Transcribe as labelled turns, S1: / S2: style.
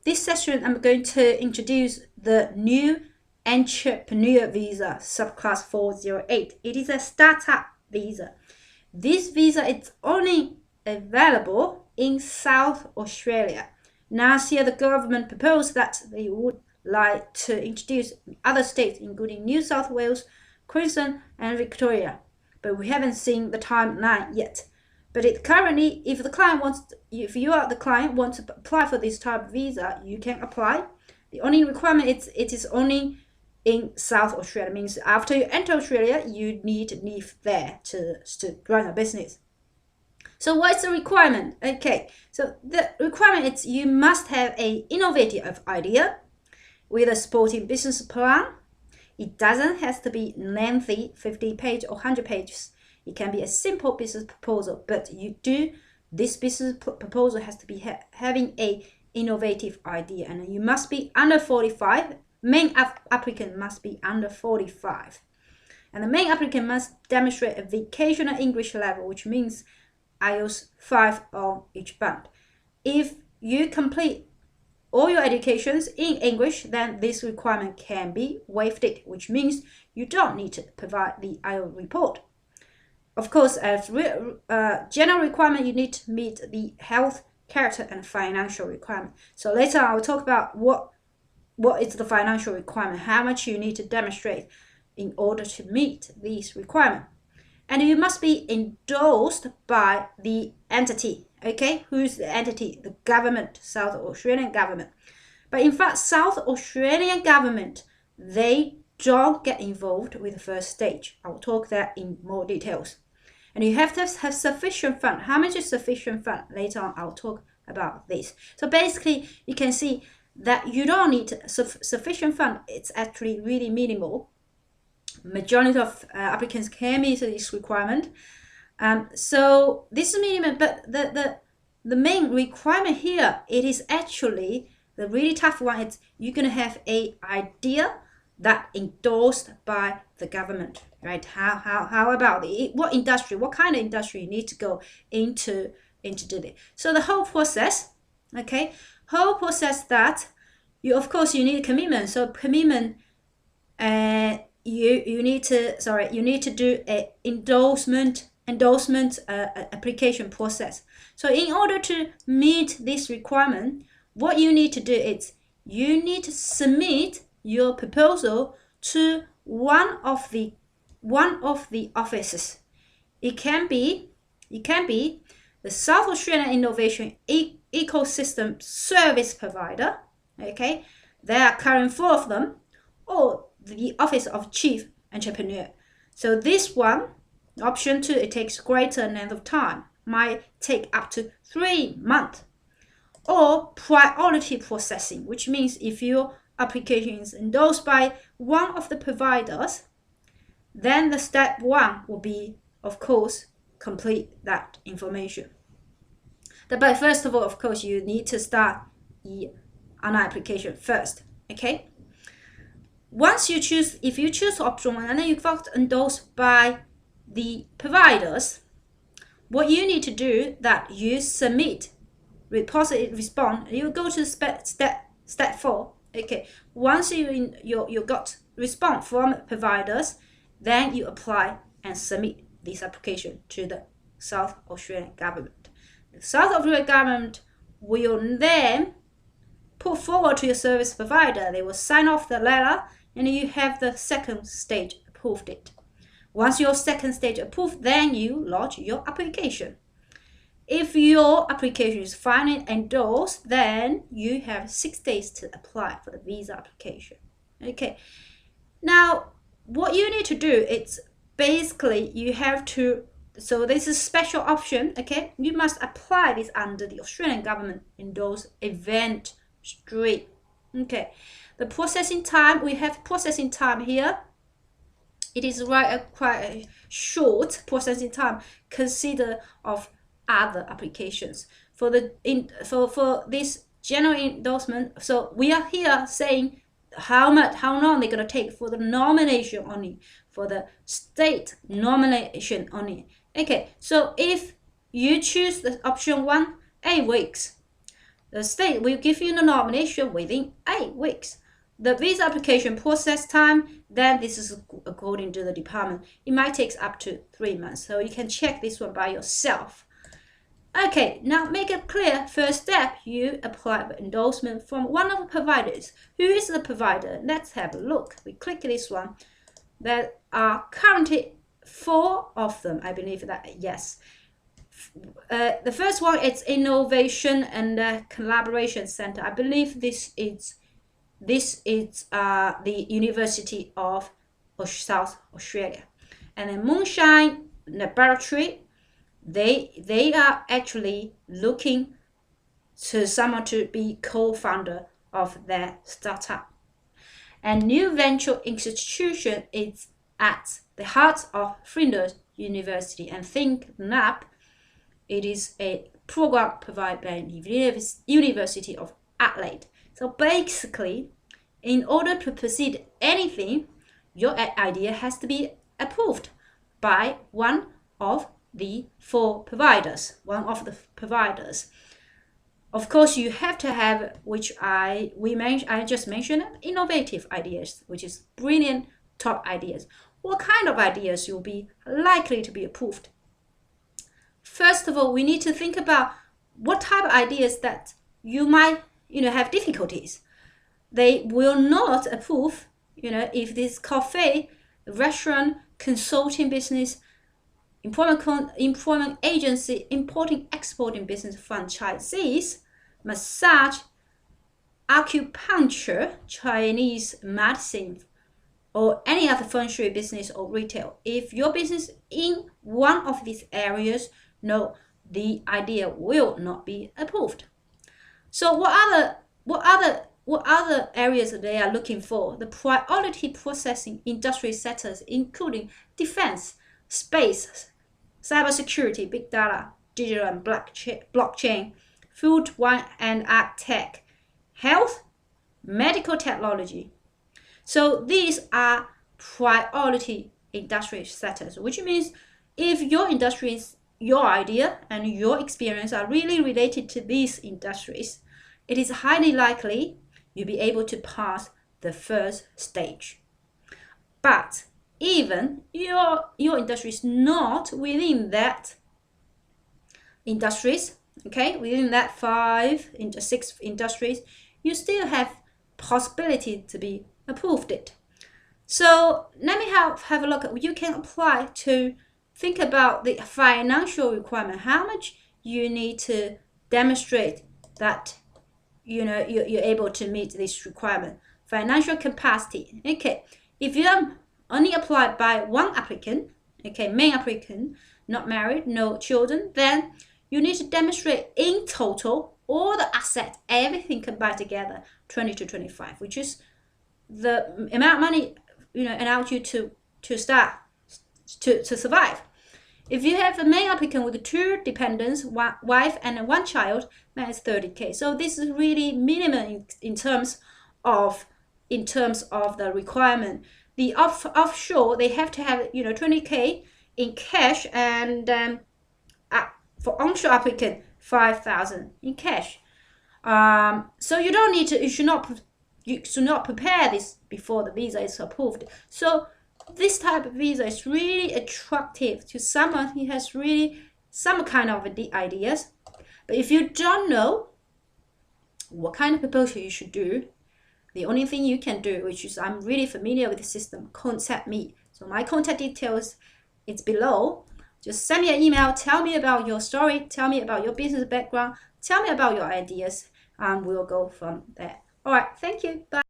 S1: this session I'm going to introduce the new entrepreneur visa subclass 408. It is a startup visa. This visa is only available in South Australia. Last year, the government proposed that they would like to introduce other states, including New South Wales, Queensland, and Victoria, but we haven't seen the timeline yet. But currently, if you are the client want to apply for this type of visa, you can apply. The only requirement is it is only in South Australia. Means after you enter Australia, you need to live there to run a business. So what's the requirement? Okay, so the requirement is you must have an innovative idea with a supporting business plan. It doesn't have to be lengthy, 50 pages or 100 pages. It can be a simple business proposal, but this business proposal has to be having a innovative idea, and you must be under 45. Main applicant must be under 45, and the main applicant must demonstrate a vocational English level, which means IELTS 5 on each band. If you complete all your educations in English, then this requirement can be waived, which means you don't need to provide the IELTS report. Of course, as general requirement, you need to meet the health, character, and financial requirement. So later I will talk about what is the financial requirement, how much you need to demonstrate in order to meet these requirements. And you must be endorsed by the entity. Okay, who's the entity? The government, South Australian government. But in fact, South Australian government, they don't get involved with the first stage. I will talk that in more details. And you have to have sufficient fund. How much is sufficient fund? Later on, I'll talk about this. So basically, you can see that you don't need sufficient fund. It's actually really minimal. Majority of applicants can meet this requirement. So this is minimum, but the main requirement here, it is actually the really tough one. It's you're gonna have a idea that endorsed by the government, right? How about it? What industry? What kind of industry you need to go into do this? So the whole process, okay, that you need commitment. So commitment, you need to do a endorsement application process. So in order to meet this requirement, what you need to do is you need to submit your proposal to one of the offices. It can be the South Australian Innovation Ecosystem Service Provider. Okay, there are current 4 of them, or the Office of Chief Entrepreneur. So this one, option 2, it takes greater length of time, might take up to 3 months. Or priority processing, which means if your application is endorsed by one of the providers, then the step 1 will be, of course, complete that information. But first of all, of course, you need to start the online application first. Okay. Once you choose, if you choose option 1 and then you got endorsed by the providers, what you need to do that you submit positive response. You go to step 4. Okay, once you got response from providers, then you apply and submit this application to the South Australian government. The South Australian government will then put forward to your service provider. They will sign off the letter, and you have the second stage approved it. Once your second stage approved, then you lodge your application. If your application is finally endorsed, then you have 6 days to apply for the visa application. Okay. Now, what you need to do is basically you have to, so this is special option, okay? You must apply this under the Australian government endorsed event stream. Okay. The processing time, we have processing time here. It is quite a short processing time consider of other applications for this general endorsement. So we are here saying how long they're gonna take for the nomination only, for the state nomination only. Okay, so if you choose the option 1, 8 weeks. The state will give you the nomination within 8 weeks. The visa application process time, then this is according to the department. It might take up to 3 months. So you can check this one by yourself. Okay, now make it clear. First step, you apply for endorsement from one of the providers. Who is the provider? Let's have a look. We click this one. There are currently 4 of them. I believe that, yes. The first one is Innovation and Collaboration Center. I believe this is the University of South Australia. And then Moonshine Laboratory, they are actually looking to someone to be co-founder of their startup. And New Venture Institution is at the heart of Flinders University, and Think Lab, it is a program provided by the University of Adelaide. So basically, in order to proceed anything, your idea has to be approved by one of the 4 providers, Of course, you have to have, which I just mentioned, innovative ideas, which is brilliant top ideas. What kind of ideas will be likely to be approved? First of all, we need to think about what type of ideas that you might, have difficulties. They will not approve, if this cafe, restaurant, consulting business, employment agency, importing, exporting business, franchisees, massage, acupuncture, Chinese medicine, or any other feng shui business or retail. If your business in one of these areas, no, the idea will not be approved. So what other areas they are looking for? The priority processing industry sectors, including defense, space, cybersecurity, big data, digital and blockchain, food, wine and ag tech, health, medical technology. So these are priority industry sectors, which means if your industries, your idea and your experience are really related to these industries, it is highly likely you'll be able to pass the first stage. But even your industry is not within that industries, okay, within that 6 industries, you still have possibility to be approved it. So let me have a look at, you can apply to think about the financial requirement, how much you need to demonstrate that you're able to meet this requirement. Financial capacity. Okay, if you only applied by one applicant, okay, main applicant, not married, no children, then you need to demonstrate in total all the assets, everything combined together, 20 to 25, which is the amount of money allowed you to start to survive. If you have a main applicant with 2 dependents, one wife and 1 child, then it's 30K. So this is really minimum in terms of the requirement. The offshore, they have to have 20K in cash, and for onshore applicant 5,000 in cash. So you don't need to. You should not prepare this before the visa is approved. So this type of visa is really attractive to someone who has really some kind of ideas. But if you don't know what kind of proposal you should do, the only thing you can do, which is I'm really familiar with the system, contact me. So my contact details, it's below. Just send me an email, tell me about your story, tell me about your business background, tell me about your ideas, and we'll go from there. All right, thank you. Bye.